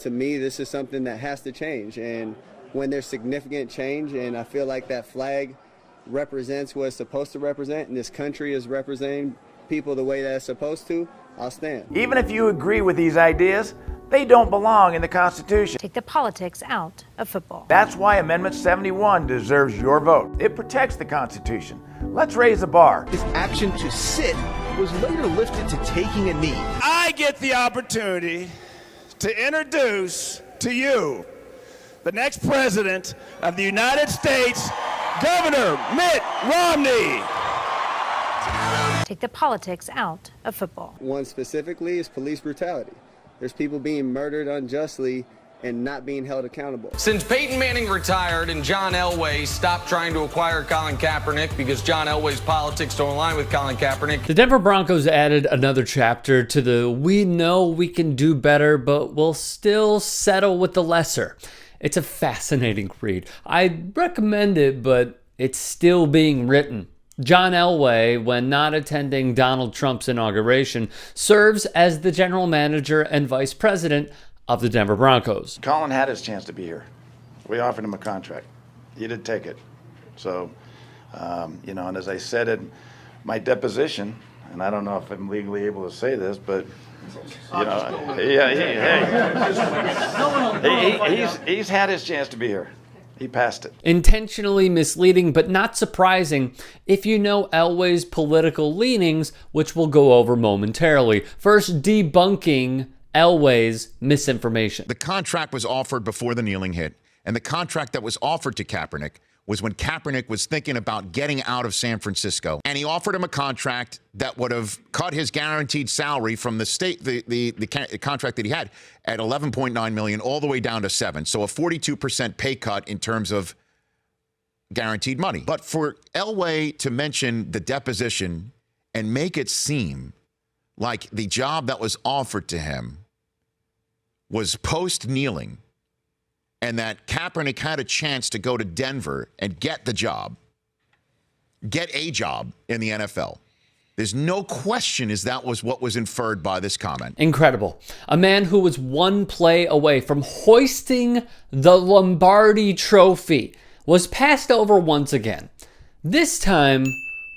To me, this is something that has to change. And when there's significant change, and I feel like that flag represents what it's supposed to represent, and this country is representing people the way that it's supposed to, I'll stand. Even if you agree with these ideas, they don't belong in the Constitution. Take the politics out of football. That's why Amendment 71 deserves your vote. It protects the Constitution. Let's raise the bar. His action to sit was later lifted to taking a knee. I get the opportunity to introduce to you the next president of the United States, Governor Mitt Romney. Take the politics out of football. One specifically is police brutality. There's people being murdered unjustly and not being held accountable. Since Peyton Manning retired and John Elway stopped trying to acquire Colin Kaepernick because John Elway's politics don't align with Colin Kaepernick. The Denver Broncos added another chapter to the "we know we can do better, but we'll still settle with the lesser." It's a fascinating read. I recommend it, but it's still being written. John Elway, when not attending Donald Trump's inauguration, serves as the general manager and vice president of the Denver Broncos. Colin had his chance to be here. We offered him a contract. He did take it. So, and as I said in my deposition, and I don't know if I'm legally able to say this, but, he's had his chance to be here. He passed it. Intentionally misleading, but not surprising if you know Elway's political leanings, which we'll go over momentarily. First, debunking Elway's misinformation. The contract was offered before the kneeling hit, and the contract that was offered to Kaepernick was when Kaepernick was thinking about getting out of San Francisco. And he offered him a contract that would have cut his guaranteed salary from the state, the contract that he had at $11.9 million all the way down to $7 million. So a 42% pay cut in terms of guaranteed money. But for Elway to mention the deposition and make it seem like the job that was offered to him was post-kneeling, and that Kaepernick had a chance to go to Denver and get a job in the NFL. There's no question that was what was inferred by this comment. Incredible. A man who was one play away from hoisting the Lombardi Trophy was passed over once again. This time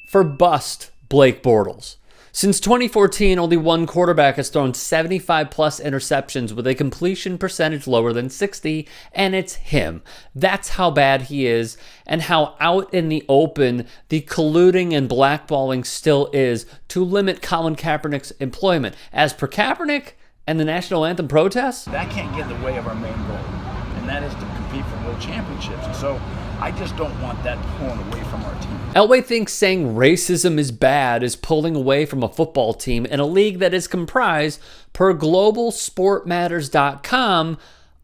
for bust Blake Bortles. Since 2014, only one quarterback has thrown 75-plus interceptions with a completion percentage lower than 60, and it's him. That's how bad he is, and how out in the open the colluding and blackballing still is to limit Colin Kaepernick's employment. As per Kaepernick and the national anthem protests, That can't get in the way of our main goal, and that is to compete for world championships. And so I just don't want that pulling away from our team. Elway thinks saying racism is bad is pulling away from a football team in a league that is comprised, per globalsportmatters.com,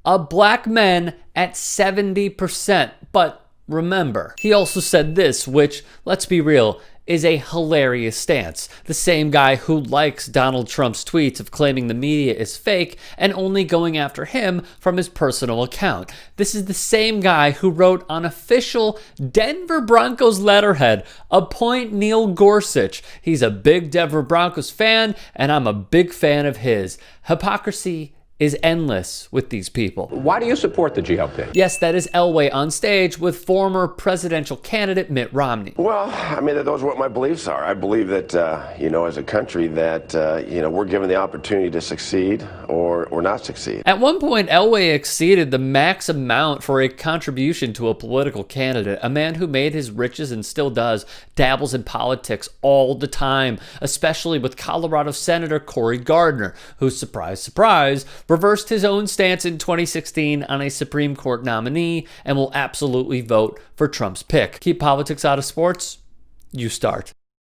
of black men at 70%. But remember, he also said this, which, let's be real, is a hilarious stance. The same guy who likes Donald Trump's tweets of claiming the media is fake and only going after him from his personal account. This is the same guy who wrote on official Denver Broncos letterhead, "Appoint Neil Gorsuch. He's a big Denver Broncos fan, and I'm a big fan of his." Hypocrisy is endless with these people. Why do you support the GOP? Yes, that is Elway on stage with former presidential candidate Mitt Romney. Well, I mean, those are what my beliefs are. I believe that, as a country that, we're given the opportunity to succeed or not succeed. At one point, Elway exceeded the max amount for a contribution to a political candidate, a man who made his riches and still does, dabbles in politics all the time, especially with Colorado Senator Cory Gardner, who, surprise, surprise, reversed his own stance in 2016 on a Supreme Court nominee and will absolutely vote for Trump's pick. Keep politics out of sports? You start.